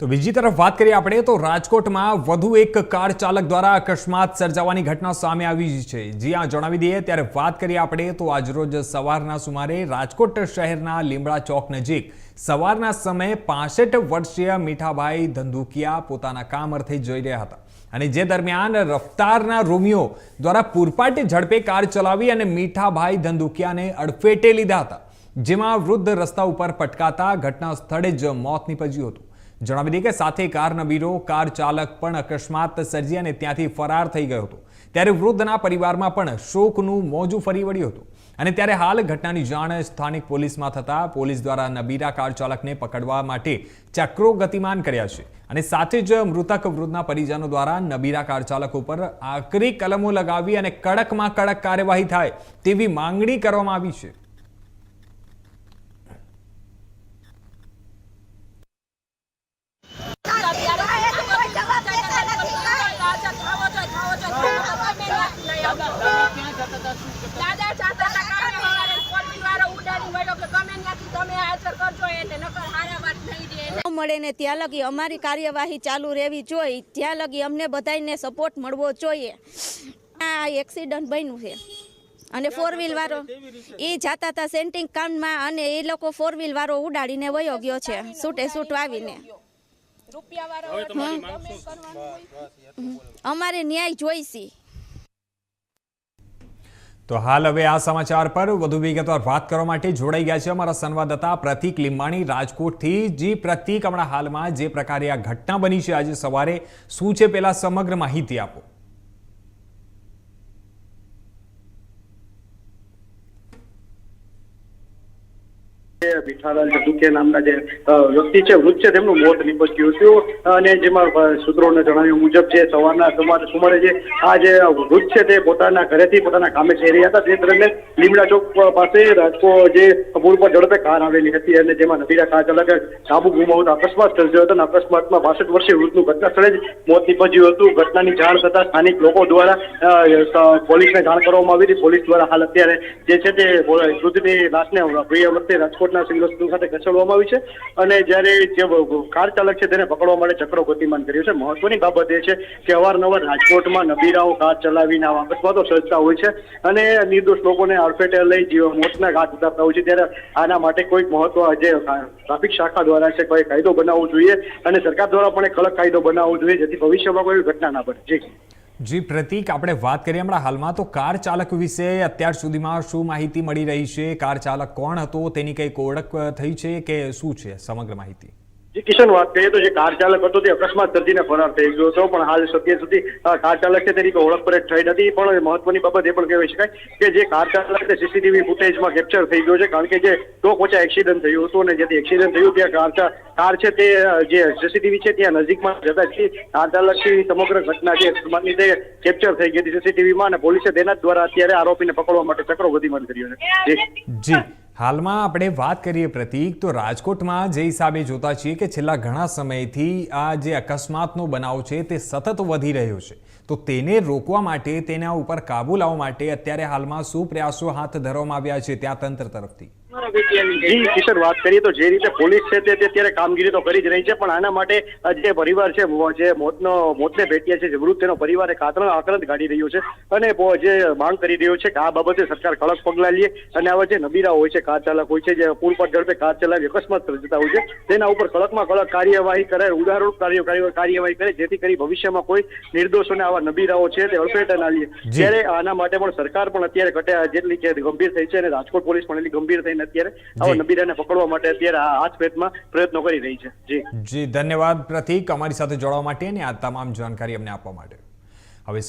તો બીજી તરફ વાત કરીએ આપણે તો રાજકોટમાં વધુ એક કાર ચાલક દ્વારા અકસ્માત સર્જાવાની ઘટના સામે આવી છે। જી આ જણાવી દઈએ ત્યારે વાત કરીએ આપણે તો આજરોજ સવારના સુમારે રાજકોટ શહેરના લીમડા ચોક નજીક સવારના સમયે 65 વર્ષીય મીઠાભાઈ ધંધુકિયા પોતાના કામ અર્થે જઈ રહ્યા હતા અને જે દરમિયાન રફતારના રોમિયો દ્વારા પૂરપાટ ઝડપે કાર ચલાવી અને મીઠાભાઈ ધંધુકિયાને અડફેટે લીધા હતા, જેમાં વૃદ્ધ રસ્તા ઉપર પટકાતા ઘટના સ્થળે જ મોત નીપજ્યું હતું। જણાવી દઈએ કે સાથે કાર નબીરો કાર ચાલક પણ અકસ્માત સર્જી અને ત્યાંથી ફરાર થઈ ગયો હતો। ત્યારે વૃદ્ધના પરિવારમાં પણ શોકનું મોજું ફરી વળ્યું હતું અને ત્યારે હાલ ઘટનાની જાણ સ્થાનિક પોલીસમાં થતા પોલીસ દ્વારા નબીરા કાર ચાલકને પકડવા માટે ચક્રો ગતિમાન કર્યા છે અને સાથે જ મૃતક વૃદ્ધના પરિજનો દ્વારા નબીરા કાર ચાલક ઉપર આકરી કલમો લગાવી અને કડકમાં કડક કાર્યવાહી થાય તેવી માંગણી કરવામાં આવી છે। મળે ને ત્યાં લગી અમારી કાર્યવાહી ચાલુ રહેવી જોઈએ, ત્યાં લગી અમને બધાને સપોર્ટ મળવો જોઈએ। આ એક્સિડન્ટ બન્યું છે અને 4 વ્હીલ વાળો એ જાતા હતા સેન્ટિંગ કામમાં અને એ લોકો 4 વ્હીલ વાળો ઉડાડીને વયો ગયો છે છૂટે છૂટ આવીને। અમારે ન્યાય જોઈશે। તો હાલ હવે આ સમાચાર પર વધુ વિગતવાર વાત કરવા માટે જોડાઈ ગયા છે અમારા સંવાદદાતા પ્રતીક લીંબાણી રાજકોટથી। જી પ્રતીક, હમણાં હાલમાં જે પ્રકારે આ ઘટના બની છે આજે સવારે શું છે પેલા સમગ્ર માહિતી આપો। મીઠાલાલ ધંધુકિયા નામના જે વ્યક્તિ છે વૃદ્ધ છે તેમનું મોત નીપજ્યું હતું અને જેમાં સૂત્રોને જણાવ્યું મુજબ જે સવારના સુમારે જે આ જે વૃદ્ધ છે તે પોતાના ઘરેથી પોતાના કામે જઈ રહ્યા હતા તે દરમિયાન લીમડા ચોક પાસે રાજકોટ જે પુલ પર ઝડપે કાર આવેલી હતી અને જેમાં નબીરા કાર ચાલકે કાબુ ગુમાવતા અકસ્માત સર્જ્યો હતો અને અકસ્માતમાં 62 વર્ષીય વૃદ્ધનું ઘટના સ્થળે જ મોત નીપજ્યું હતું। ઘટનાની જાણ થતા સ્થાનિક લોકો દ્વારા પોલીસને જાણ કરવામાં આવી હતી। પોલીસ દ્વારા હાલ અત્યારે જે છે તે વૃદ્ધની લાશને વચ્ચે રાજકોટના સિવિલ હોસ્પિટલ ખાતે ખસેડવામાં આવી છે અને જ્યારે જે કાર ચાલક છે તેને પકડવા માટે ચક્રો ગતિમાન કર્યું છે। મહત્વની બાબત એ છે કે અવારનવાર રાજકોટમાં નબીરાઓ કાર ચલાવીને આવા અકસ્માતો સર્જતા હોય છે અને નિર્દોષ લોકોને અડફેટે લઈ મોતના ઘાટ ઉતારતા હોય છે। ત્યારે આના માટે કોઈક મહત્વ જે ટ્રાફિક શાખા દ્વારા છે કોઈ કાયદો બનાવવો જોઈએ અને સરકાર દ્વારા પણ એક કડક કાયદો બનાવવો જોઈએ જેથી ભવિષ્યમાં કોઈ ઘટના ના બને। જી પ્રતીક, આપણે વાત કરીએ હમણાં હાલમાં તો કાર ચાલક વિશે અત્યાર સુધીમાં શું માહિતી મળી રહી છે? કાર ચાલક કોણ હતો, તેની કઈક ઓળખ થઈ છે કે શું છે સમગ્ર માહિતી? જી કિશન, વાત કરીએ તો જે કાર ચાલક હતો તે અકસ્માત સર્જીને ફરાર થઈ ગયો હતો પણ હાલ સત્ય સુધી કાર ચાલક છે તેની ઓળખ પર થઈ નથી। પણ મહત્વની બાબત એ પણ કહેવાય શકાય કે જે કાર ચાલક તે સીસીટીવી ફૂટેજમાં કેપ્ચર થઈ ગયો છે કારણ કે જે ટોક વચ્ચે એક્સિડન્ટ થયું હતું અને જેથી એક્સિડન્ટ થયું ત્યાં કાર છે તે જે સીસીટીવી છે ત્યાં નજીકમાં જતા જ કાર ચાલકની સમગ્ર ઘટના છે સમાનની તે કેપ્ચર થઈ ગઈ હતી સીસીટીવીમાં અને પોલીસે તેના દ્વારા અત્યારે આરોપીને પકડવા માટે ચક્રો ગતિમાન કર્યો છે। જી હાલમાં આપણે વાત કરીએ પ્રતીક તો રાજકોટમાં જે હિસાબે જોતા છીએ કે છેલ્લા ઘણા સમયથી આ જે અકસ્માતનો બનાવ છે તે સતત વધી રહ્યો છે, તો તેને રોકવા માટે તેના ઉપર કાબુ લાવવા માટે અત્યારે હાલમાં શું પ્રયાસો હાથ ધરવામાં આવ્યા છે ત્યાં તંત્ર તરફથી? જી કિશોર, વાત કરીએ તો જે રીતે પોલીસ છે તે અત્યારે કામગીરી તો કરી જ રહી છે પણ આના માટે જે પરિવાર છે જે મોતને ભેટ્યા છે જે વૃદ્ધ તેનો પરિવાર એક આક્રંદ કાઢી રહ્યો છે અને જે માંગ કરી રહ્યો છે કે આ બાબતે સરકાર કડક પગલાં લે અને આવા જે નબીરા હોય છે કાર ચાલક હોય છે જે પુલ પર ઝડપે કાર ચલાવી અકસ્માત સર્જતા હોય છે તેના ઉપર કડકમાં કડક કાર્યવાહી કરે, ઉદાહરણ કાર્યવાહી કરે જેથી કરી ભવિષ્યમાં કોઈ નિર્દોષોને આવા નબીરાઓ છે તે અડફેટે ના લે। ત્યારે આના માટે પણ સરકાર પણ અત્યારે જેટલી કે ગંભીર થઈ છે અને રાજકોટ પોલીસ પણ એટલી ગંભીર થઈને અત્યારે આવા નબીરાને પકડવા માટે અત્યારે હાથ પેટમાં પ્રયત્નો કરી રહી છે। જી ધન્યવાદ પ્રતીક, અમારી સાથે જોડવા માટે અને આ તમામ જાણકારી અમને આપવા માટે। હવે